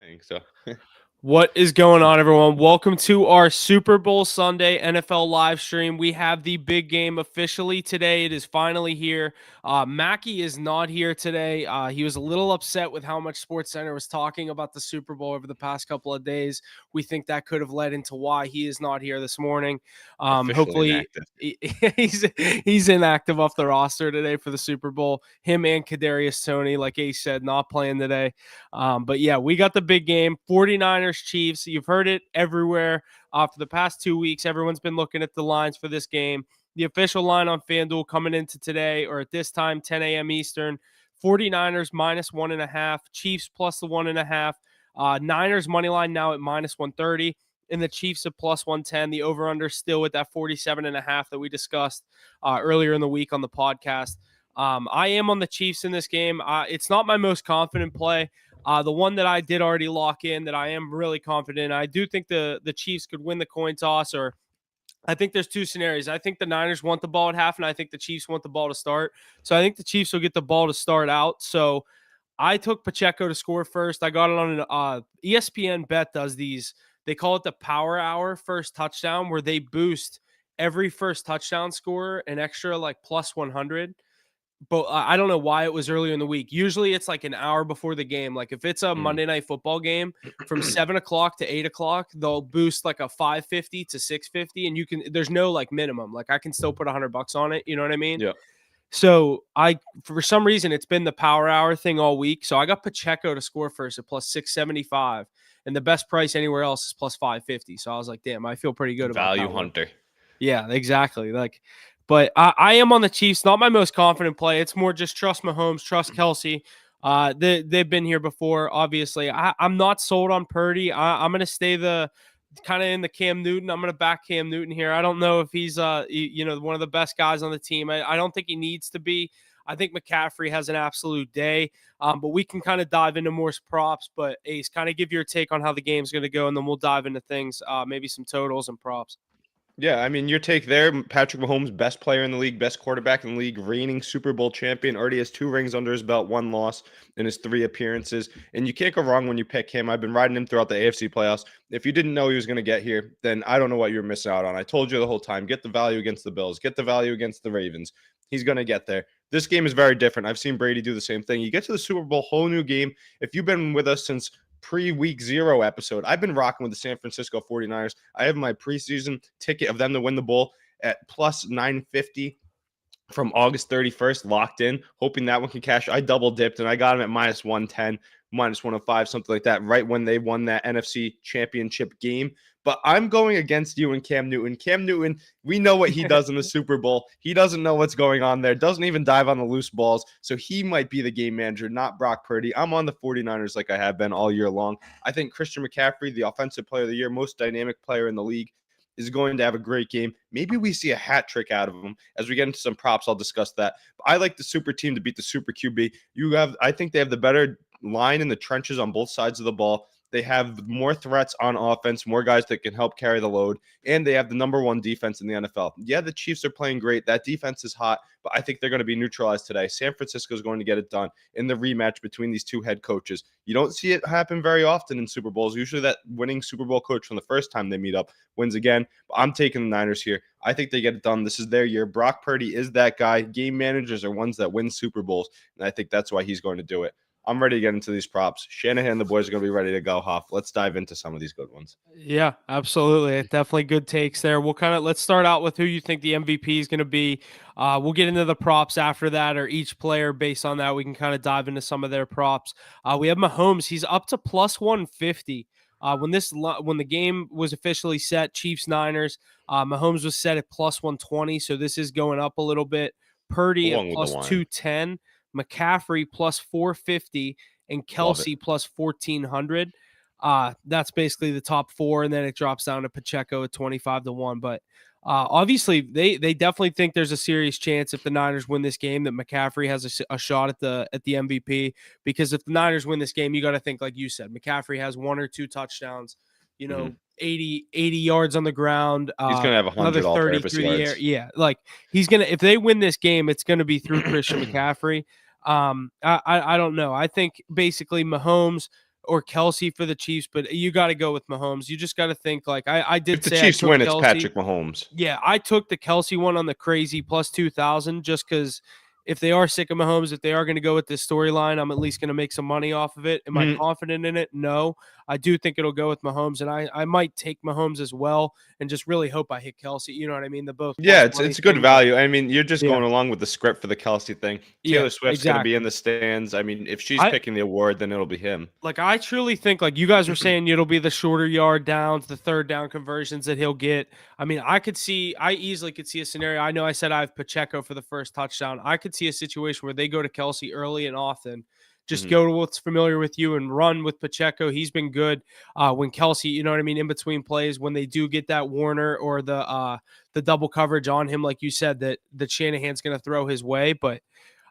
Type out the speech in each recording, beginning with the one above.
I think so. What is going on, everyone? Welcome to our Super Bowl Sunday NFL live stream. We have the big game officially today. It is finally here. Mackie is not here today. He was a little upset with how much SportsCenter was talking about the Super Bowl over the past couple of days. We think that could have led into why he is not here this morning. Officially Hopefully, inactive. he's inactive off the roster today for the Super Bowl. Him and Kadarius Toney, like Ace said, not playing today. But yeah, we got the big game, 49ers Chiefs. You've heard it everywhere for the past 2 weeks. Everyone's been looking at the lines for this game. The official line on FanDuel coming into today, or at this time, 10 a.m. Eastern, 49ers minus 1.5, Chiefs plus the 1.5. Niners money line now at minus 130, and the Chiefs at plus 110. The over-under still with that 47.5 that we discussed earlier in the week on the podcast. I am on the Chiefs in this game. It's not my most confident play. The one that I did already lock in that I am really confident in, I do think the Chiefs could win the coin toss, or I think there's two scenarios. I think the Niners want the ball at half, and I think the Chiefs want the ball to start. So I think the Chiefs will get the ball to start out. So I took Pacheco to score first. I got it on an ESPN bet does these. They call it the Power Hour first touchdown, where they boost every first touchdown scorer an extra like plus 100. But I don't know why it was earlier in the week. Usually it's like an hour before the game. Like if it's a Monday Night Football game from 7 o'clock to 8 o'clock, they'll boost like a 550 to 650, and there's no like minimum. Like I can still put $100 on it. You know what I mean? Yeah. So for some reason, it's been the Power Hour thing all week. So I got Pacheco to score first at plus 675, and the best price anywhere else is plus 550. So I was like, damn, I feel pretty good about that Value one. hunter. Yeah, exactly. But I am on the Chiefs. Not my most confident play. It's more just trust Mahomes, trust Kelsey. They've been here before. Obviously, I'm not sold on Purdy. I'm going to stay kind of in the Cam Newton. I'm going to back Cam Newton here. I don't know if he's one of the best guys on the team. I don't think he needs to be. I think McCaffrey has an absolute day. But we can kind of dive into more props. But Ace, kind of give your take on how the game's going to go, and then we'll dive into things, maybe some totals and props. Yeah, I mean, your take there, Patrick Mahomes, best player in the league, best quarterback in the league, reigning Super Bowl champion, already has 2 rings under his belt, 1 loss in his 3 appearances. And you can't go wrong when you pick him. I've been riding him throughout the AFC playoffs. If you didn't know he was going to get here, then I don't know what you're missing out on. I told you the whole time, get the value against the Bills, get the value against the Ravens. He's going to get there. This game is very different. I've seen Brady do the same thing. You get to the Super Bowl, whole new game. If you've been with us since pre-week 0 episode, I've been rocking with the San Francisco 49ers. I have my preseason ticket of them to win the bowl at plus 950 from August 31st locked in, hoping that one can cash. I double dipped and I got them at minus 110, minus 105, something like that, right when they won that NFC championship game. But I'm going against you and Cam Newton. Cam Newton, we know what he does in the Super Bowl. He doesn't know what's going on there, doesn't even dive on the loose balls. So he might be the game manager, not Brock Purdy. I'm on the 49ers like I have been all year long. I think Christian McCaffrey, the offensive player of the year, most dynamic player in the league, is going to have a great game. Maybe we see a hat trick out of him. As we get into some props, I'll discuss that. But I like the super team to beat the super QB. I think they have the better line in the trenches on both sides of the ball. They have more threats on offense, more guys that can help carry the load, and they have the number 1 defense in the NFL. Yeah, the Chiefs are playing great. That defense is hot, but I think they're going to be neutralized today. San Francisco is going to get it done in the rematch between these 2 head coaches. You don't see it happen very often in Super Bowls. Usually that winning Super Bowl coach from the first time they meet up wins again, but I'm taking the Niners here. I think they get it done. This is their year. Brock Purdy is that guy. Game managers are ones that win Super Bowls, and I think that's why he's going to do it. I'm ready to get into these props. Shanahan and the boys are going to be ready to go, Huff. Let's dive into some of these good ones. Yeah, absolutely. Definitely good takes there. Let's start out with who you think the MVP is going to be. We'll get into the props after that, or each player based on that. We can kind of dive into some of their props. We have Mahomes. He's up to plus 150. When the game was officially set, Chiefs Niners, Mahomes was set at plus 120. So this is going up a little bit. Purdy Along at with plus the line. 210. McCaffrey plus 450, and Kelsey plus 1,400. That's basically the top 4, and then it drops down to Pacheco at 25-1. But obviously, they definitely think there's a serious chance if the Niners win this game that McCaffrey has a shot at the MVP. Because if the Niners win this game, you got to think, like you said, McCaffrey has 1 or 2 touchdowns. 80 yards on the ground. He's going to have 100 another 30 all-purpose through yards. the air. Yeah, like he's gonna. If they win this game, it's gonna be through Christian McCaffrey. I don't know. I think basically Mahomes or Kelsey for the Chiefs, but you got to go with Mahomes. You just got to think like I If did the say I Chiefs took win, it's Kelsey. Patrick Mahomes. Yeah, I took the Kelsey one on the crazy plus 2,000 just because if they are sick of Mahomes, if they are going to go with this storyline, I'm at least going to make some money off of it. Am I Mhm. confident in it? No. I do think it'll go with Mahomes, and I might take Mahomes as well and just really hope I hit Kelsey. You know what I mean? The both Yeah, plus it's money it's good thing, but value. I mean, you're just yeah, going along with the script for the Kelsey thing. yeah, Taylor Swift's gonna be in exactly. the stands. I mean, if she's I picking the award, then it'll be him. Like, I truly think, like you guys were saying, it'll be the shorter yard downs, the third down conversions that he'll get. I mean, I easily could see a scenario. I know I said I have Pacheco for the first touchdown. I could see a situation where they go to Kelsey early and often. Just Mhm. go to what's familiar with you and run with Pacheco. He's been good. When Kelsey, you know what I mean, in between plays, when they do get that Warner or the double coverage on him, like you said, that Shanahan's going to throw his way. But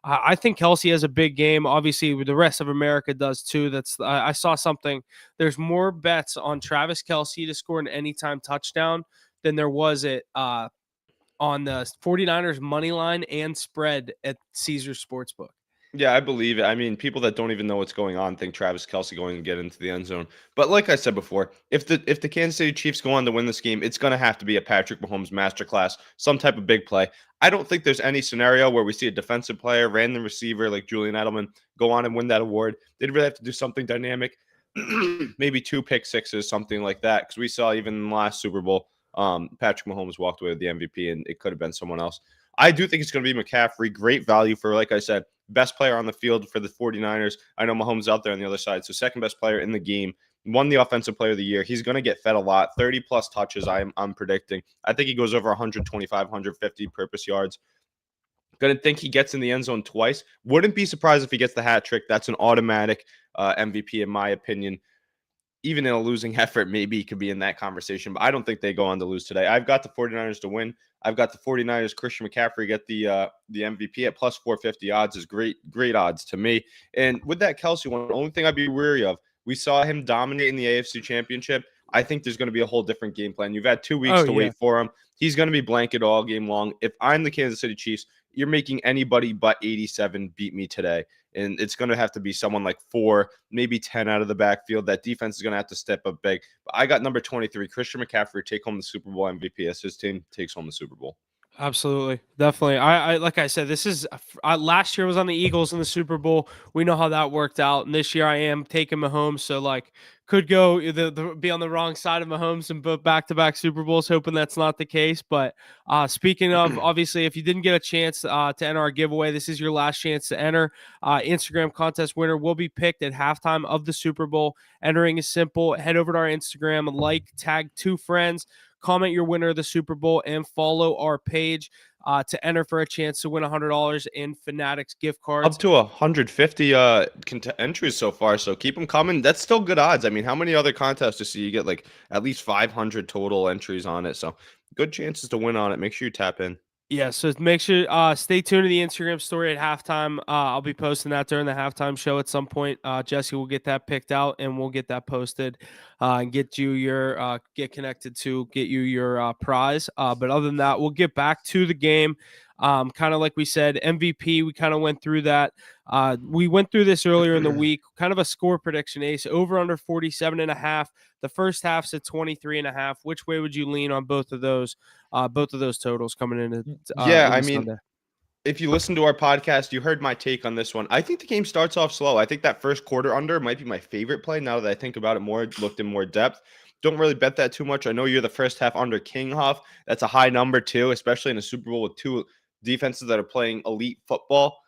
I think Kelsey has a big game. Obviously, the rest of America does too. I saw something. There's more bets on Travis Kelsey to score an anytime touchdown than there was on the 49ers money line and spread at Caesars Sportsbook. Yeah, I believe it. I mean, people that don't even know what's going on think Travis Kelsey going to get into the end zone. But like I said before, if the Kansas City Chiefs go on to win this game, it's going to have to be a Patrick Mahomes masterclass, some type of big play. I don't think there's any scenario where we see a defensive player, random receiver like Julian Edelman go on and win that award. They'd really have to do something dynamic, maybe two pick sixes, something like that. Because we saw even in the last Super Bowl, Patrick Mahomes walked away with the MVP, and it could have been someone else. I do think it's going to be McCaffrey. Great value for, like I said, best player on the field for the 49ers. I know Mahomes out there on the other side. So second best player in the game. Won the offensive player of the year. He's going to get fed a lot. 30 plus touches, I'm predicting. I think he goes over 125, 150 purpose yards. Going to think he gets in the end zone twice. Wouldn't be surprised if he gets the hat trick. That's an automatic MVP in my opinion. Even in a losing effort, maybe he could be in that conversation, but I don't think they go on to lose today. I've got the 49ers to win. I've got the 49ers, Christian McCaffrey get the MVP at plus 450 odds is great odds to me. And with that Kelsey one, the only thing I'd be wary of, we saw him dominate in the AFC Championship. I think there's going to be a whole different game plan. You've had 2 weeks Oh to yeah, wait for him. He's going to be blanket all game long. If I'm the Kansas City Chiefs, you're making anybody but 87 beat me today. And it's going to have to be someone like 4, maybe 10 out of the backfield. That defense is going to have to step up big. But I got number 23, Christian McCaffrey, take home the Super Bowl MVP as his team takes home the Super Bowl. absolutely, definitely. I like I said, this is last year was on the Eagles in the Super Bowl. We know how that worked out, and this year I am taking Mahomes. So like, could go be on the wrong side of Mahomes and both back-to-back Super Bowls. Hoping that's not the case. But speaking of, obviously, if you didn't get a chance to enter our giveaway, this is your last chance to enter. Instagram contest winner will be picked at halftime of the Super Bowl. Entering is simple. Head over to our Instagram, tag 2 friends, comment your winner of the Super Bowl, and follow our page to enter for a chance to win $100 in Fanatics gift Up cards. to 150 entries so far, so keep them coming. That's still good odds. I mean, how many other contests to see you get like at least 500 total entries on it? So good chances to win on it. Make sure you tap in. Yeah, so make sure stay tuned to the Instagram story at halftime. I'll be posting that during the halftime show at some point. Jesse will get that picked out and we'll get that posted and get you your get connected to get you your prize. But other than that, we'll get back to the game. Kind of like we said, MVP. We kind of went through that. We went through this earlier in the week. Kind of a score prediction, Ace. Over under 47.5. The first half's at 23.5. Which way would you lean on both of those? Both of those totals coming Yeah, I into mean, Sunday. if you listen to our podcast, you heard my take on this one. I think the game starts off slow. I think that first quarter under might be my favorite play now that I think about it more, looked in more depth. Don't really bet that too much. I know you're the first half under King Huff. That's a high number too, especially in a Super Bowl with two defenses that are playing elite football.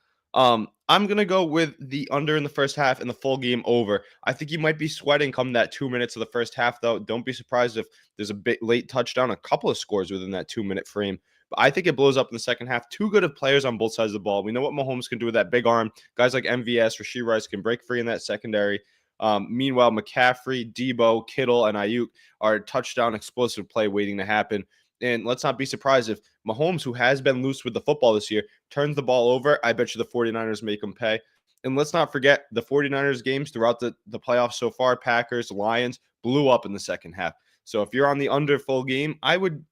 I'm gonna go with the under in the first half and the full game over. I think you might be sweating come that 2 minutes of the first half, though. Don't be surprised if there's a bit late touchdown, a couple of scores within that 2 minute frame. But I think it blows up in the second half. Too good of players on both sides of the ball. We know what Mahomes can do with that big arm. Guys like MVS, Rashee Rice can break free in that secondary. Meanwhile, McCaffrey, Debo, Kittle, and Ayuk are touchdown explosive play waiting to happen. And let's not be surprised if Mahomes, who has been loose with the football this year, turns the ball over. I bet you the 49ers make him pay. And let's not forget the 49ers games throughout the playoffs so far, Packers, Lions, blew up in the second half. So if you're on the under full game, I would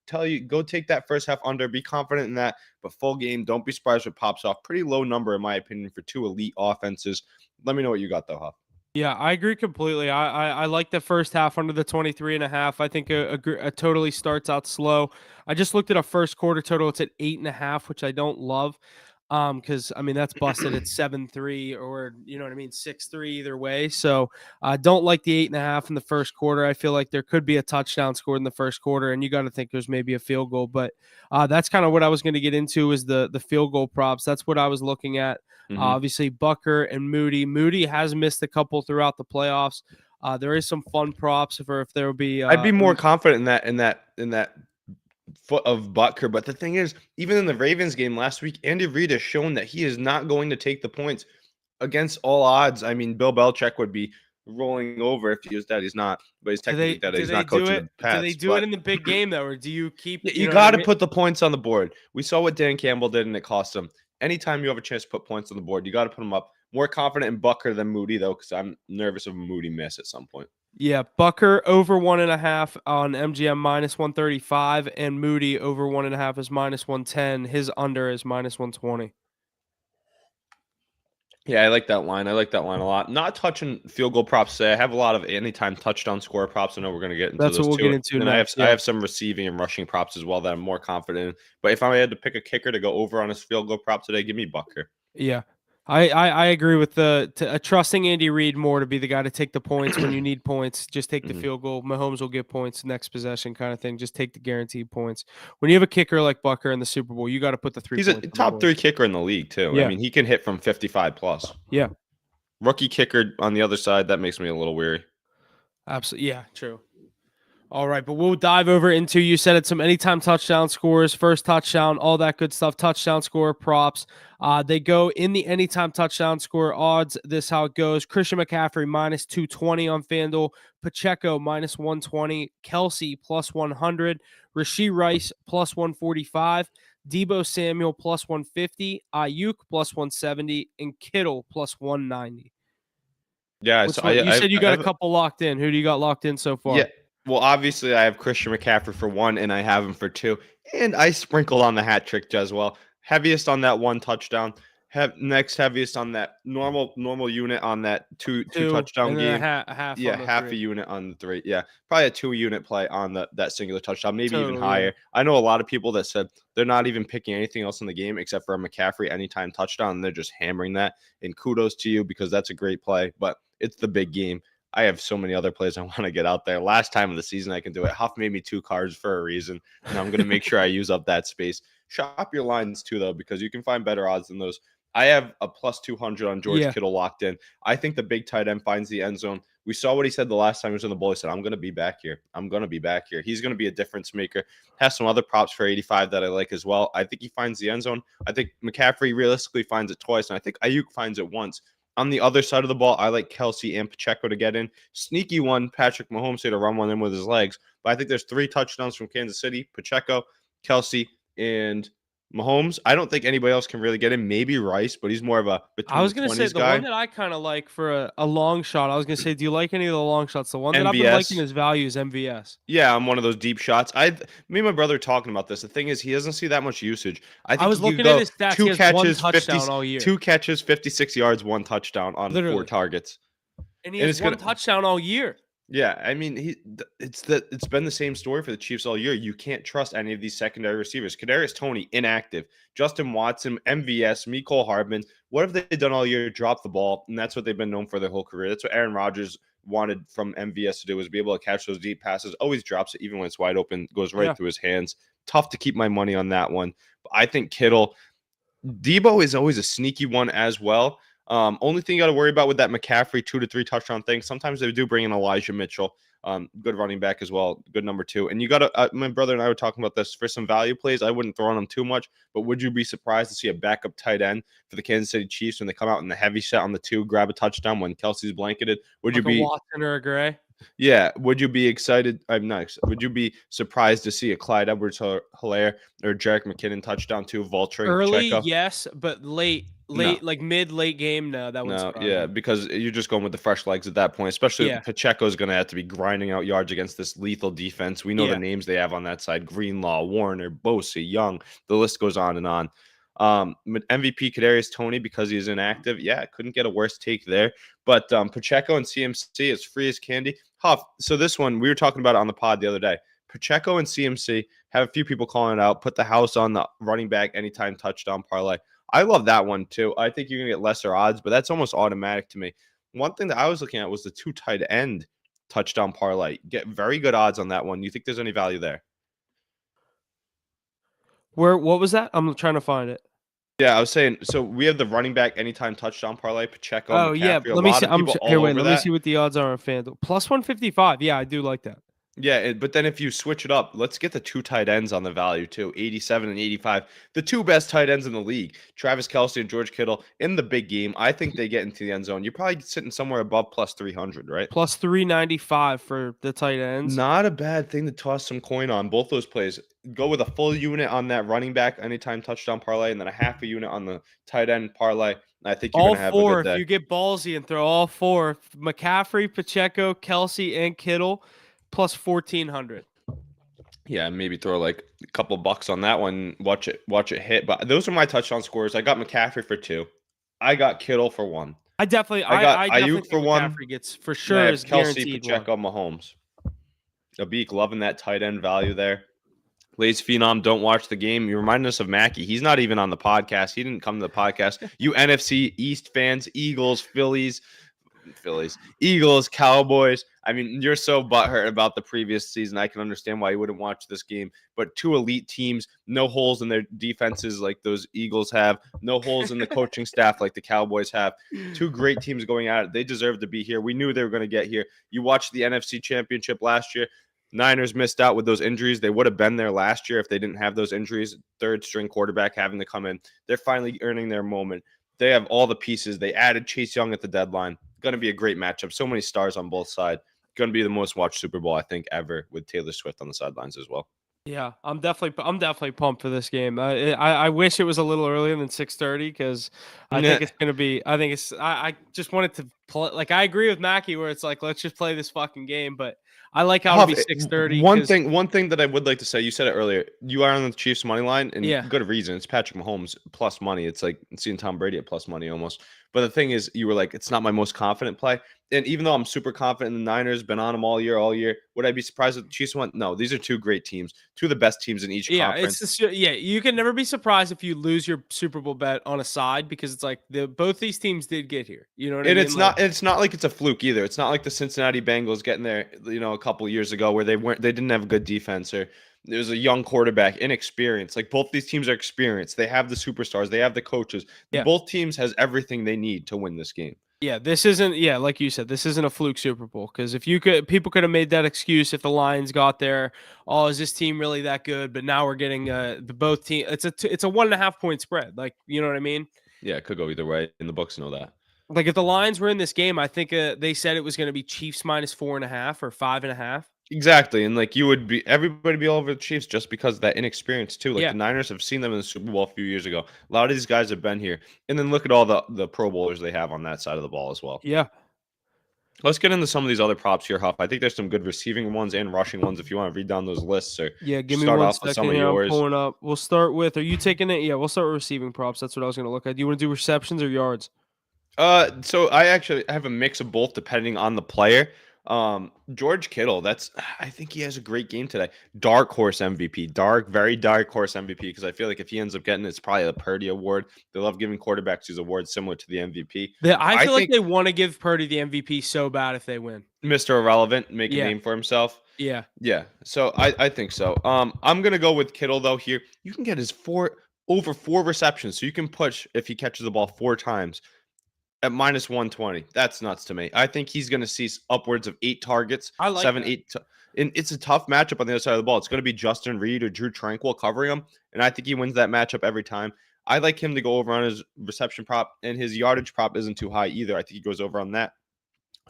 tell you go take that first half under, be confident in that, but full game, don't be surprised if it pops off. Pretty low number in my opinion for two elite offenses. Let me know what you got though, Huff. Yeah, I agree completely. I like the first half under the 23.5. I think a totally starts out slow. I just looked at a first quarter total. It's at 8.5, which I don't love. Because I mean that's busted at 7-3 or you know what I mean, 6-3 either way. So I don't like the 8.5 in the first quarter. I feel like there could be a touchdown scored in the first quarter, and you got to think there's maybe a field goal. But that's kind of what I was going to get into is the field goal props. That's what I was looking at. Mhm. Obviously, Bucker and Moody. Moody has missed a couple throughout the playoffs. There is some fun props for if there will be. I'd be more confident in that foot of Butker. But the thing is, even in the Ravens game last week, Andy Reid has shown that he is not going to take the points against all odds. I mean, Bill Belichick would be rolling over if he was dead. He's not, but he's do technically they dead. do He's they not do coaching it? the Do they Pats. do it But in the big game though, or do you keep? yeah, You you know what I got to mean? put the points on the board. We saw what Dan Campbell did, and it cost him. Anytime you have a chance to put points on the board, you got to put them up. More confident in Bucker than Moody, though, because I'm nervous of a Moody miss at some point. Yeah, Bucker over 1.5 on MGM minus 135, and Moody over 1.5 is minus 110. His under is minus 120. Yeah, I like that line. I like that line a lot. Not touching field goal props today. I have a lot of anytime touchdown score props. I know we're going to get into That's what those we'll get too. into And I have next. I Yeah. have some receiving and rushing props as well that I'm more confident in. But if I had to pick a kicker to go over on his field goal prop today, give me Bucker. Yeah. I agree with trusting Andy Reid more to be the guy to take the points when you need points. Just take the Mhm. field goal. Mahomes will get points next possession kind of thing. Just take the guaranteed points. When you have a kicker like Bucker in the Super Bowl, you got to put the three He's a points on the top board. three kicker in the league too. I Yeah. mean, he can hit from 55 plus. Yeah. Rookie kicker on the other side, that makes me a little weary. Absolutely. Yeah, true. All right, but we'll dive over into you said it some anytime touchdown scores, first touchdown, all that good stuff, touchdown score props. They go in the anytime touchdown score odds. This how it goes. Christian McCaffrey minus 220 on FanDuel, Pacheco minus 120, Kelsey plus 100, Rashee Rice plus 145, Debo Samuel plus 150, Ayuk plus 170, and Kittle plus 190. Yeah, Which so one? You said you I got a have couple locked in. Who do you got locked in so yeah. far? Well, obviously, I have Christian McCaffrey for one, and I have him for two, and I sprinkled on the hat trick as well. Heaviest on that one touchdown. Next heaviest on that normal unit on that two Two, touchdown and then game. a half Yeah, on the half a three. unit on the three. Yeah, probably a 2 unit play on that singular touchdown, maybe even Total, yeah. higher. I know a lot of people that said they're not even picking anything else in the game except for a McCaffrey anytime touchdown, and they're just hammering that. And kudos to you because that's a great play, but it's the big game. I have so many other plays I want to get out there. Last time of the season, I can do it. Huff made me 2 cards for a reason, and I'm going to make sure I use up that space. Shop your lines too, though, because you can find better odds than those. I have a plus 200 on George Yeah. Kittle locked in. I think the big tight end finds the end zone. We saw what he said the last time he was in the bowl. He said, I'm going to be back here. I'm going to be back here. He's going to be a difference maker. Has some other props for 85 that I like as well. I think he finds the end zone. I think McCaffrey realistically finds it twice, and I think Ayuk finds it once. On the other side of the ball, I like Kelsey and Pacheco to get in. Sneaky one, Patrick Mahomes here to run one in with his legs. But I think there's 3 touchdowns from Kansas City, Pacheco, Kelsey, and Mahomes. I don't think anybody else can really get in. Maybe Rice, but he's more of a I between was the gonna say 20s the one guy. that I kind of like for a long shot. I was gonna say, do you like any of the long shots? The one that I've been liking MVS. his value is MVS. Yeah, I'm one of those deep shots. Me and my brother are talking about this. The thing is, he doesn't see that much usage. I I think was he could looking at go his stats. He two has one catches, 50, touchdown all year, 2 catches, 56 yards, 1 touchdown on 4 literally, targets. and he And has it's gonna one touchdown all year. Yeah, I mean, it's been the same story for the Chiefs all year. You can't trust any of these secondary receivers. Kadarius Toney inactive, Justin Watson, MVS, Mecole Hardman. What have they done all year? Drop the ball, and that's what they've been known for their whole career. That's what Aaron Rodgers wanted from MVS to do, was be able to catch those deep passes. Always drops it, even when it's wide open, goes right Yeah, through his hands. Tough to keep my money on that one. But I think Kittle, Debo is always a sneaky one as well. Only thing you got to worry about with that McCaffrey 2 to 3 touchdown thing, sometimes they do bring in Elijah Mitchell, good running back as well, good number 2. And you got to, my brother and I were talking about this for some value plays. I wouldn't throw on them too much, but would you be surprised to see a backup tight end for the Kansas City Chiefs when they come out in the heavy set on the 2, grab a touchdown when Kelsey's blanketed? Would you like a be, Watson or a Gray. yeah, would you be excited? I'm nice. Would you be surprised to see a Clyde Edwards-Helaire or Jerick McKinnon touchdown too, vulturing Early, Pacheco? yes, but No. like late game, no, that wouldn't No, surprise yeah, me. because you're just going with the fresh legs at that point. Especially Yeah, Pacheco is going to have to be grinding out yards against this lethal defense. We know the yeah. names they have on that side: Greenlaw, Warner, Bosa, Young. The list goes on and on. MVP Kadarius Toney because he's inactive. Yeah, couldn't get a worse take there. But Pacheco and CMC is free as candy. Huff. So this one we were talking about it on the pod the other day. Pacheco and CMC have a few people calling it out. Put the house on the running back anytime touchdown parlay. I love that one too. I think you're gonna get lesser odds, but that's almost automatic to me. One thing that I was looking at was the 2 tight end touchdown parlay. Get very good odds on that one. You think there's any value there? What was that? I'm trying to find it. Yeah, I was saying. So we have the running back anytime touchdown parlay. Pacheco, Oh yeah, McCaffrey. A let me lot see. of people Here. all Wait, over let me that. see what the odds are on FanDuel. Plus 155. Yeah, I do like that. Yeah, but then if you switch it up, let's get the 2 tight ends on the value too, 87 and 85. The 2 best tight ends in the league, Travis Kelce and George Kittle, in the big game. I think they get into the end zone. You're probably sitting somewhere above plus 300, right? Plus 395 for the tight ends. Not a bad thing to toss some coin on both those plays. Go with a full unit on that running back anytime touchdown parlay, and then a half a unit on the tight end parlay. I think you're All going to have a four, good if day. you get ballsy and throw all four, McCaffrey, Pacheco, Kelsey, and Kittle, plus 1,400. Yeah, maybe throw like a couple bucks on that one. Watch it hit. But those are my touchdown scores. I got McCaffrey for 2. I got Kittle for 1. I definitely, I got I definitely Ayuk for think 1. McCaffrey gets for And I sure have is Kelsey, guaranteed one. Pacheco, Mahomes. Abik loving that tight end value there. Lays Phenom, don't watch the game. You remind us of Mackey. He's not even on the podcast. He didn't come to the podcast. You NFC East fans, Eagles, Phillies, Eagles, Cowboys. I mean, you're so butthurt about the previous season. I can understand why you wouldn't watch this game. But 2 elite teams, no holes in their defenses like those Eagles have, no holes in the coaching staff like the Cowboys have. 2 great teams going at it. They deserve to be here. We knew they were going to get here. You watched the NFC Championship last year. Niners missed out with those injuries. They would have been there last year if they didn't have those injuries. 3rd-string quarterback having to come in. They're finally earning their moment. They have all the pieces. They added Chase Young at the deadline. Going to be a great matchup. So many stars on both sides. Going to be the most watched Super Bowl, I think, ever, with Taylor Swift on the sidelines as well. Yeah, I'm definitely pumped for this game. I wish it was a little earlier than 6:30 because I think it's gonna be. I just wanted to play. Like I agree with Mackie where it's like let's just play this fucking game. But I like how it'll be 6:30. One thing that I would like to say. You said it earlier. You are on the Chiefs money line, and Yeah. good reason. It's Patrick Mahomes plus money. It's like seeing Tom Brady at plus money almost. But the thing is, you were like, it's not my most confident play. And even though I'm super confident in the Niners, been on them all year, would I be surprised if the Chiefs won? No, these are 2 great teams, 2 of the best teams in each conference. It's just, you can never be surprised if you lose your Super Bowl bet on a side because it's like both these teams did get here. You know what I mean? It's not like it's a fluke either. It's not like the Cincinnati Bengals getting there, a couple years ago where they didn't have a good defense or there was a young quarterback, inexperienced. Like both these teams are experienced. They have the superstars, they have the coaches. Yeah. Both teams has everything they need to win this game. Yeah, this isn't. Yeah, like you said, this isn't a fluke Super Bowl because if people could have made that excuse if the Lions got there. Oh, is this team really that good? But now we're getting the both team. It's a 1.5 point spread. Like you know what I mean? Yeah, it could go either way. And the books know that. Like if the Lions were in this game, I think they said it was going to be Chiefs minus 4.5 or 5.5. Exactly. And like everybody be all over the Chiefs just because of that inexperience too. Like Yeah. the Niners have seen them in the Super Bowl a few years ago. A lot of these guys have been here. And then look at all the Pro Bowlers they have on that side of the ball as well. Yeah. Let's get into some of these other props here, Huff. I think there's some good receiving ones and rushing ones if you want to read down those lists or Yeah, give me start one off with some second of here. I'm yours. pulling up. We'll start with. Are you taking it? Yeah, we'll start with receiving props. That's what I was going to look at. Do you want to do receptions or yards? So I actually have a mix of both depending on the player. George Kittle, I think he has a great game today. Dark horse MVP, very dark horse MVP because I feel like if he ends up getting it, it's probably a Purdy award. They love giving quarterbacks these awards similar to the MVP. I feel like they want to give Purdy the MVP so bad if they win. Mr. Irrelevant, make a name for himself. Yeah. Yeah. So I think so. I'm gonna go with Kittle though here. You can get his over 4 receptions, so you can push if he catches the ball 4 times. At minus 120. That's nuts to me. I think he's going to see upwards of 8 targets. I like 7, that. 8. And it's a tough matchup on the other side of the ball. It's going to be Justin Reed or Drew Tranquil covering him. And I think he wins that matchup every time. I like him to go over on his reception prop. And his yardage prop isn't too high either. I think he goes over on that.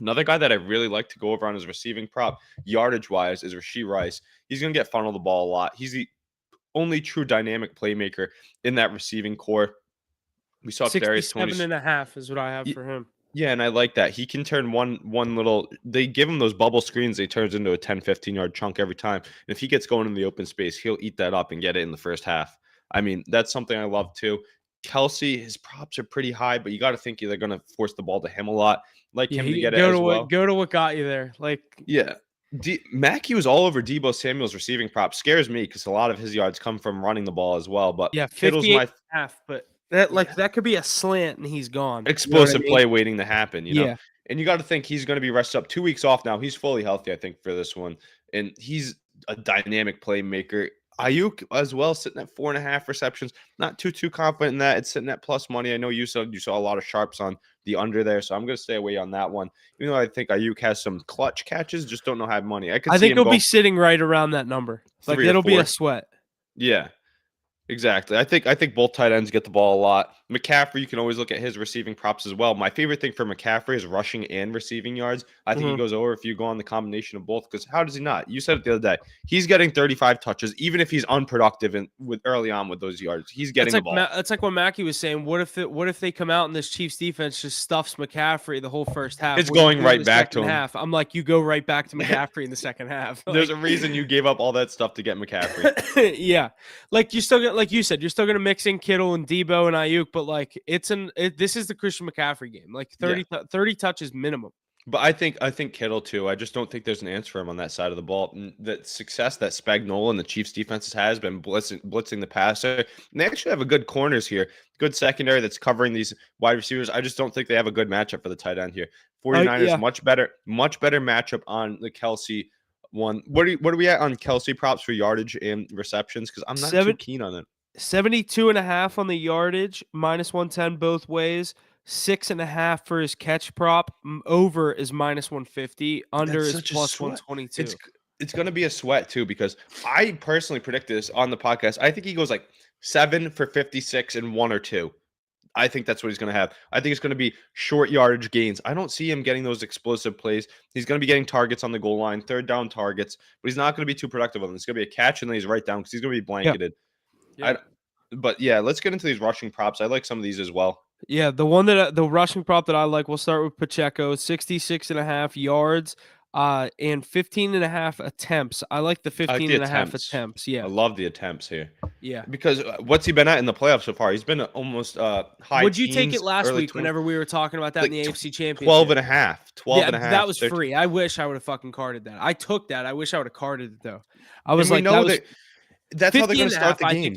Another guy that I really like to go over on his receiving prop, yardage-wise, is Rashee Rice. He's going to get funneled the ball a lot. He's the only true dynamic playmaker in that receiving core. We saw Kadarius Toney 67.5 is what I have for him. Yeah, and I like that. He can turn one little – they give him those bubble screens. They turns into a 10, 15-yard chunk every time. And if he gets going in the open space, he'll eat that up and get it in the first half. I mean, that's something I love too. Kelsey, his props are pretty high, but you got to think they're going to force the ball to him a lot. Like Yeah, him to he get it as well. go to what got you there. Like, Yeah. Mackey was all over Debo Samuel's receiving prop. Scares me because a lot of his yards come from running the ball as well. But yeah, Kittle's 58 my and a half, but that yeah, that could be a slant and he's gone. You know what I explosive mean? play waiting to happen, Yeah. And you got to think he's going to be rested up 2 weeks off now. He's fully healthy, I think, for this one. And he's a dynamic playmaker. Ayuk as well, sitting at 4.5 receptions. Not too confident in that. It's sitting at plus money. I know you said you saw a lot of sharps on the under there, so I'm going to stay away on that one. Even though I think Ayuk has some clutch catches, just don't know how money. I could I see think him he'll be going sitting right around that number. Like, 3 or 4. it'll be a sweat. Yeah. Exactly. I think both tight ends get the ball a lot. McCaffrey, you can always look at his receiving props as well. My favorite thing for McCaffrey is rushing and receiving yards. I think he Mhm. goes over if you go on the combination of both. Because how does he not? You said it the other day. He's getting 35 touches, even if he's unproductive and with early on with those yards. He's getting the ball. That's like what Mackey was saying. What if they come out and this Chiefs defense just stuffs McCaffrey the whole first half? It's What do you going do in right the back to second him. half? I'm like, you go right back to McCaffrey in the second half. There's a reason you gave up all that stuff to get McCaffrey. Yeah, like you still get, like you said, you're still gonna mix in Kittle and Debo and Ayuk, but like this is the Christian McCaffrey game. Like 30 touches minimum. But I think Kittle too. I just don't think there's an answer for him on that side of the ball. The success that Spagnuolo and the Chiefs defenses has been blitzing the passer. And they actually have a good corners here, good secondary that's covering these wide receivers. I just don't think they have a good matchup for the tight end here. 49ers Yeah. much better matchup on the Kelsey one. What are we at on Kelsey props for yardage and receptions? Because I'm not too keen on it. 72.5 on the yardage, -110 both ways. 6.5 for his catch prop. Over is -150. Under That's is such a plus sweat. 122. It's going to be a sweat too because I personally predicted this on the podcast. I think he goes like 7 for 56 and 1 or 2. I think that's what he's going to have. I think it's going to be short yardage gains. I don't see him getting those explosive plays. He's going to be getting targets on the goal line, third down targets, but he's not going to be too productive on them. It's going to be a catch and then he's right down because he's going to be blanketed. Yeah. But yeah, let's get into these rushing props. I like some of these as well. Yeah, the rushing prop that I like, we'll start with Pacheco, 66.5 yards, and 15.5 attempts. I like the I like the 15.5 attempts. attempts. I Yeah. love the attempts here. Yeah. Because what's he been at in the playoffs so far? He's been almost high Would you take teens, it last early week 20, whenever we were talking about that like in the AFC 12 Championship? and a half, 12 Yeah, and a half. that was 13. free. I wish I would have fucking carded that. I took that. I wish I would have carded it though. I And was we like, know that was that that's how they're 50 going and to a start half, the I think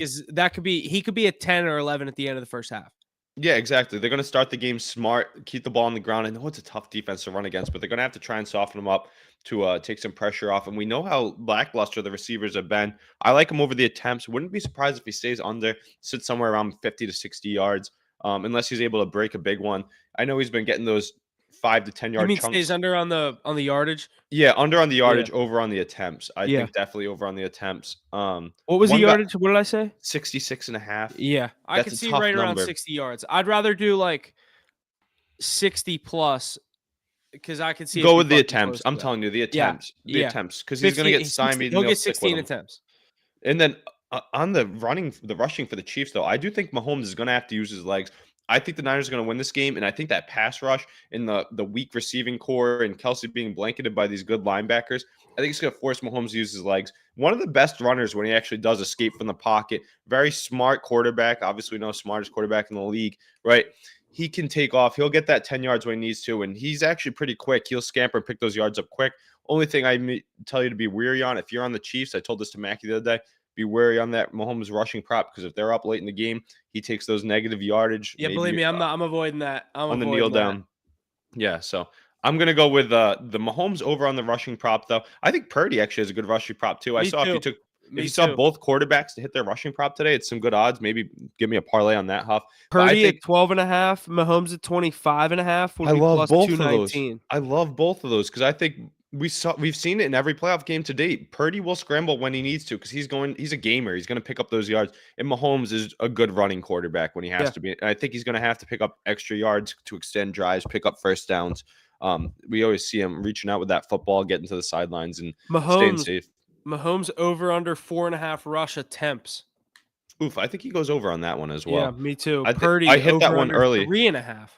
game. he could be a 10 or 11 at the end of the first half. Yeah, exactly. They're going to start the game smart, keep the ball on the ground. I know it's a tough defense to run against, but they're going to have to try and soften them up to take some pressure off. And we know how lackluster the receivers have been. I like him over the attempts. Wouldn't be surprised if he stays under, sits somewhere around 50 to 60 yards, unless he's able to break a big one. I know he's been getting those 5 to 10 You yard mean chunks. stays under on the yardage? Yeah, under on the Yeah. yardage, over on the attempts. I Yeah. think definitely over on the attempts. What was the One guy, yardage? What did I say? 66 and a half. Yeah, I That's could a see tough right around number. 60 yards. I'd rather do like 60 plus because I could see it Go be with the fucking attempts. close to I'm that. telling you, the Yeah, attempts. The yeah. attempts. Because he's going to get 60, stymied and he'll they'll get stick with 16 him. attempts. And then on the rushing for the Chiefs, though, I do think Mahomes is going to have to use his legs. I think the Niners are going to win this game, and I think that pass rush in the weak receiving core and Kelsey being blanketed by these good linebackers, I think it's going to force Mahomes to use his legs. One of the best runners when he actually does escape from the pocket. Very smart quarterback. Obviously, no smartest quarterback in the league, right? He can take off. He'll get that 10 yards when he needs to, and he's actually pretty quick. He'll scamper and pick those yards up quick. Only thing I tell you to be wary on, if you're on the Chiefs, I told this to Mackie the other day, be wary on that Mahomes rushing prop because if they're up late in the game, he takes those negative yardage. Yeah, believe me, I'm avoiding that. I'm on the avoiding kneel that. down. Yeah, so I'm gonna go with the Mahomes over on the rushing prop though. I think Purdy actually has a good rushing prop too. I Me saw too. if Me you saw too. both quarterbacks to hit their rushing prop today, it's some good odds. Maybe give me a parlay on that, Huff. But I Purdy think at 12.5, Mahomes at 25.5 would I be love plus both of those. 219. I love both of those because I think we've seen it in every playoff game to date. Purdy will scramble when he needs to because he's a gamer. He's going to pick up those yards. And Mahomes is a good running quarterback when he has Yeah. to be. And I think he's going to have to pick up extra yards to extend drives, pick up first downs. We always see him reaching out with that football, getting to the sidelines and staying safe. Mahomes over under 4.5 rush attempts. Oof, I think he goes over on that one as well. Yeah, me too. I Purdy hit that over one under early. 3.5.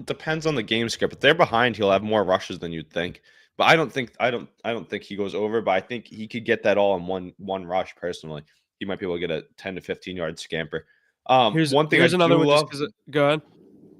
Depends on the game script. If they're behind, he'll have more rushes than you'd think. But I don't think he goes over. But I think he could get that all in one rush. Personally, he might be able to get a 10 to 15 yard scamper. One thing I Here's another do one just love because. Go ahead.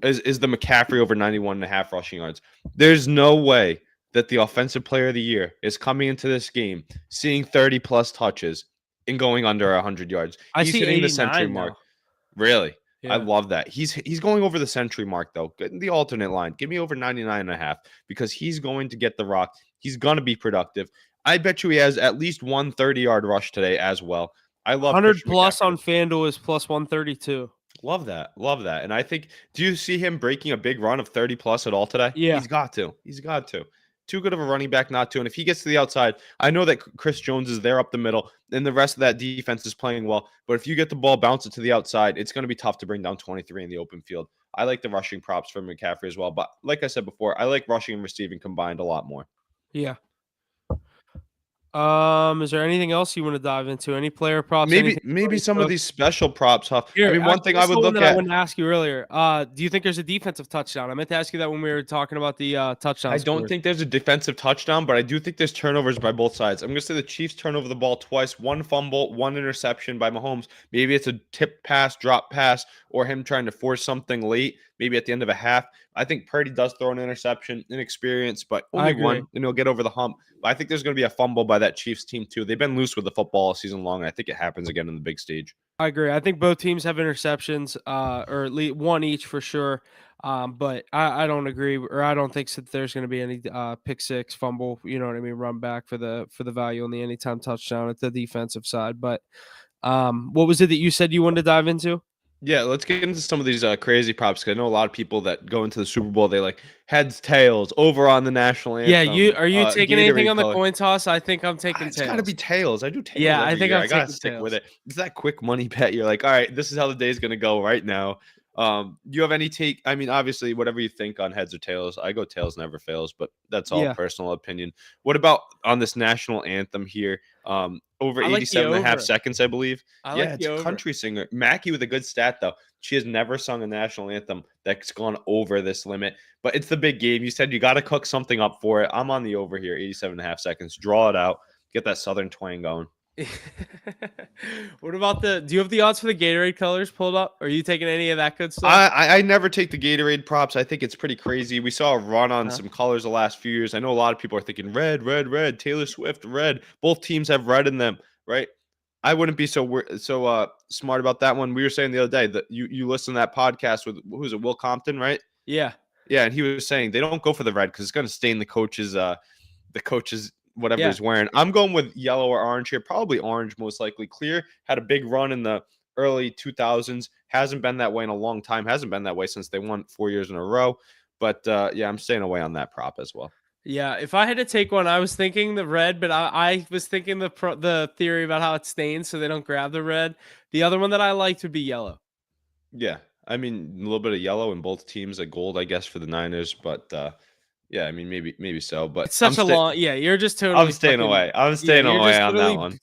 is the McCaffrey over 91.5 rushing yards. There's no way that the offensive player of the year is coming into this game, seeing 30 plus touches and going under 100 yards. I He's see hitting the century 89 mark. now. Really? I Yeah. love that. He's going over the century mark, though. Get in the alternate line. Give me over 99.5 because he's going to get the rock. He's going to be productive. I bet you he has at least one 30-yard rush today as well. I love 100 Christian plus McCaffrey. on FanDuel is plus 132. Love that. Love that. And I think, do you see him breaking a big run of 30 plus at all today? Yeah. He's got to. He's got to. Too good of a running back not to. And if he gets to the outside, I know that Chris Jones is there up the middle and the rest of that defense is playing well. But if you get the ball, bounce it to the outside, it's going to be tough to bring down 23 in the open field. I like the rushing props for McCaffrey as well. But like I said before, I like rushing and receiving combined a lot more. Yeah. Is there anything else you want to dive into? Any player props? Maybe Anything some of these special props, Huff. I Here, mean, one actually, thing this I is the would one look that I at. wanted to ask you earlier. Do you think there's a defensive touchdown? I meant to ask you that when we were talking about the touchdown I don't scores. think there's a defensive touchdown, but I do think there's turnovers by both sides. I'm going to say the Chiefs turn over the ball twice, one fumble, one interception by Mahomes. Maybe it's a tip pass, drop pass, or him trying to force something late, maybe at the end of a half. I think Purdy does throw an interception, inexperience, but I only agree. one, and he'll get over the hump. But I think there's going to be a fumble by that Chiefs team, too. They've been loose with the football all season long, and I think it happens again in the big stage. I agree. I think both teams have interceptions, or at least one each for sure. But I don't agree, or I don't think that there's going to be any pick six, fumble. You know what I mean? Run back for the value on the anytime touchdown at the defensive side. But what was it that you said you wanted to dive into? Yeah, let's get into some of these crazy props because I know a lot of people that go into the Super Bowl, they like heads, tails, over on the national Yeah, anthem. are you taking anything Gatorade on the color. coin toss? I think I'm taking It's got to be tails. tails. I do tails Yeah, I every think year. I'm I gotta taking stick with tails. it. It's that quick money bet. You're like, all right, this is how the day's gonna go right now. Do you have any take? I mean, obviously, whatever you think on heads or tails, I go tails never fails, but that's all Yeah, personal opinion. What about on this national anthem here? Over I like the 87 and a half over. seconds, I believe. I Yeah, like it's the a over. country singer. Mackie with a good stat though. She has never sung a national anthem that's gone over this limit, but it's the big game. You said you got to cook something up for it. I'm on the over here, 87 and a half seconds. Draw it out. Get that Southern twang going. What about do you have the odds for the Gatorade colors pulled up? Are you taking any of that good stuff? I never take the Gatorade props. I think it's pretty crazy. We saw a run on some colors the last few years. I know a lot of people are thinking red, red, red. Taylor Swift, red. Both teams have red in them, right? I wouldn't be so smart about that one. We were saying the other day that you listen to that podcast with who's it, Will Compton, right? Yeah. Yeah, and he was saying they don't go for the red because it's going to stain the coach's whatever Yeah. he's wearing. I'm going with yellow or orange here. Probably orange, most likely. Clear had a big run in the early 2000s. Hasn't been that way in a long time. Hasn't been that way since they won 4 years in a row. But yeah, I'm staying away on that prop as well. Yeah, if I had to take one, I was thinking the red, but I was thinking the theory about how it stains so they don't grab the red. The other one that I liked would be yellow. Yeah, I mean a little bit of yellow in both teams, a gold, I guess, for the Niners. But yeah, I mean maybe so. But It's such a long. Yeah, you're just totally. I'm staying away. I'm Yeah, staying you're away just on that literally. one.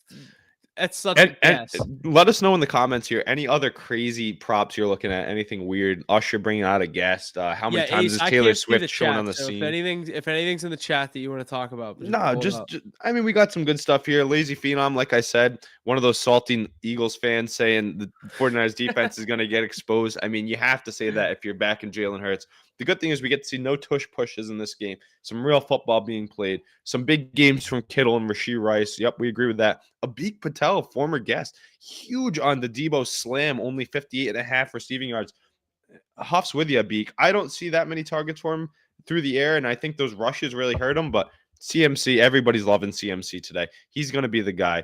That's such a And guess. let us know in the comments here any other crazy props you're looking at. Anything weird? Usher bringing out a guest. How many times Ace, is I Taylor can't see the Swift showing chat, on the so scene? if anything's in the chat that you want to talk about, No, pull it just up. I mean, we got some good stuff here. Lazy Phenom, like I said, one of those salty Eagles fans saying the 49ers defense is going to get exposed. I mean, you have to say that if you're back in Jalen Hurts. The good thing is we get to see no tush pushes in this game. Some real football being played. Some big games from Kittle and Rashee Rice. Yep, we agree with that. Abik Patel, former guest, huge on the Debo slam, only 58 and a half receiving yards. Huff's with you, Abik. I don't see that many targets for him through the air, and I think those rushes really hurt him, but CMC, everybody's loving CMC today. He's going to be the guy.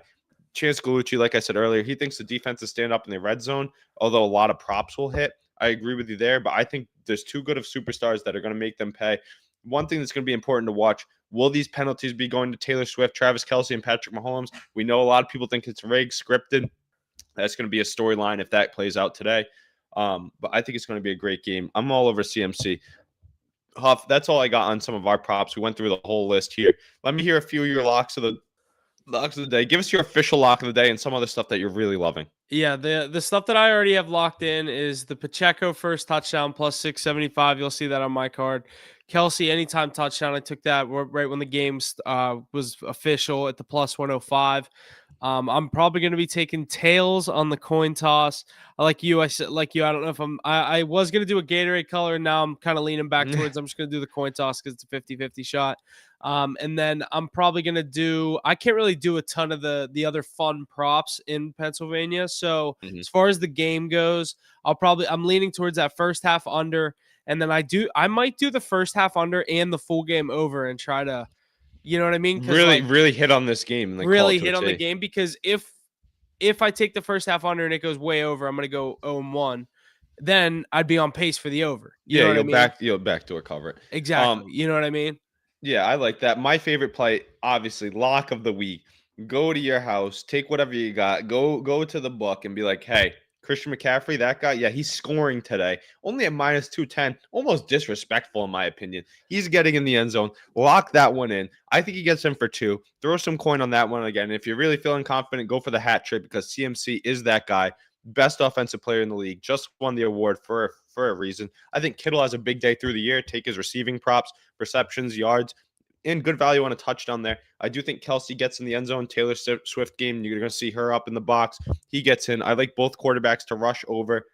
Chance Galucci, like I said earlier, he thinks the defense is stand up in the red zone, although a lot of props will hit. I agree with you there, but I think there's too good of superstars that are going to make them pay. One thing that's going to be important to watch, will these penalties be going to Taylor Swift, Travis Kelce, and Patrick Mahomes? We know a lot of people think it's rigged, scripted. That's going to be a storyline if that plays out today. But I think it's going to be a great game. I'm all over CMC. Huff, that's all I got on some of our props. We went through the whole list here. Let me hear a few of your locks of the day. Give us your official lock of the day and some other stuff that you're really loving. Yeah, the stuff that I already have locked in is the Pacheco first touchdown plus 675. You'll see that on my card. Kelce anytime touchdown. I took that right when the game was official at the plus 105. I'm probably going to be taking tails on the coin toss. Like you, I said, like you, I don't know if I was going to do a Gatorade color, and now I'm kind of leaning back towards I'm just going to do the coin toss because it's a 50-50 shot. And then I'm probably going to I can't really do a ton of the other fun props in Pennsylvania. So Mhm. as far as the game goes, I'm leaning towards that first half under. And then I might do the first half under and the full game over and try to, you know what I mean? Because Really, like really hit on this game and then call it really to a hit on the T. game. Because if I take the first half under and it goes way over, I'm gonna go 0-1. Then I'd be on pace for the over. You Yeah, know what I mean? you'll backdoor cover it. Exactly. You know what I mean? Yeah, I like that. My favorite play, obviously, lock of the week. Go to your house, take whatever you got, go to the book and be like, hey, Christian McCaffrey, that guy, yeah, he's scoring today. Only at minus 210. Almost disrespectful, in my opinion. He's getting in the end zone. Lock that one in. I think he gets in for 2. Throw some coin on that one again. If you're really feeling confident, go for the hat trick because CMC is that guy. Best offensive player in the league. Just won the award for a reason. I think Kittle has a big day through the year. Take his receiving props, receptions, yards, and good value on a touchdown there. I do think Kelsey gets in the end zone. Taylor Swift game, you're going to see her up in the box. He gets in. I like both quarterbacks to rush over.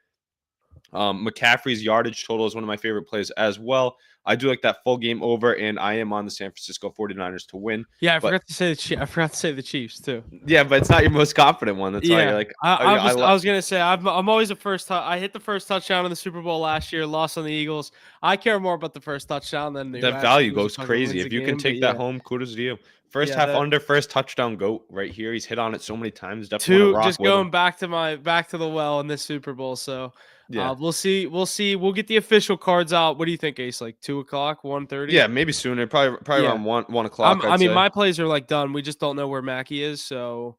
McCaffrey's yardage total is one of my favorite plays as well. I do like that full game over, and I am on the San Francisco 49ers to win. Yeah, I But forgot to say I forgot to say the Chiefs too. yeah, but it's not your most confident one. That's why Yeah, you're like, I was gonna say I'm always a first. I hit the first touchdown in the Super Bowl last year. Lost on the Eagles. I care more about the first touchdown than who that actually value who's goes fucking crazy. wins the If you can game. But take that yeah, home, kudos to you. First yeah, half that under, first touchdown goat right here. He's hit on it so many times. Definitely want to rock just with him. going back to the well in this Super Bowl. So Yeah. we'll see. We'll get the official cards out. What do you think, Ace? Like 2 o'clock, 1:30? Yeah, maybe sooner. Probably Yeah. around 1 o'clock, I I'd mean, say. my plays are like done. We just don't know where Mackie is. So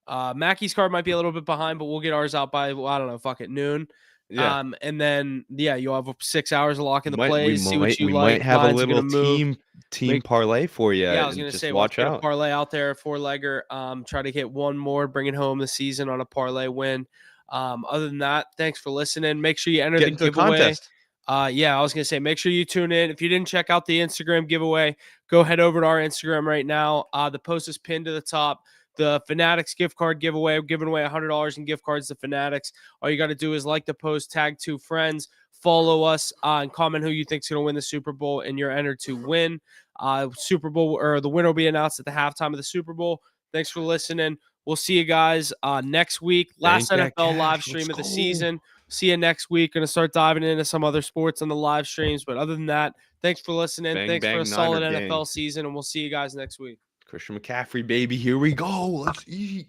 Mackey's card might be a little bit behind, but we'll get ours out by I don't know, fuck it, noon. Yeah. And then you'll have 6 hours to lock in the Might we plays, see what might you we like. might have a Lines are gonna little move. team Make parlay for you, Yeah, I was and gonna just say we'll have to watch get a out. parlay out there, 4-legger. Try to get one more, bring it home this season on a parlay win. Other than that, thanks for listening. Make sure you enter Get the into the giveaway. contest. Yeah, I was gonna say make sure you tune in. If you didn't check out the Instagram giveaway, go head over to our Instagram right now. The post is pinned to the top. The Fanatics gift card giveaway. We're giving away $100 in gift cards to Fanatics. All you got to do is like the post, tag 2 friends, follow us, and comment who you think's going to win the Super Bowl, and you're entered to win. Super Bowl or the winner will be announced at the halftime of the Super Bowl. Thanks for listening. We'll see you guys next week. Last Bank that NFL live cash. Let's stream of the go. season. See you next week. Going to start diving into some other sports on the live streams. But other than that, thanks for listening. Bang Thanks for a bang Niner solid gang. NFL season, and we'll see you guys next week. Christian McCaffrey, baby. Here we go. Let's eat.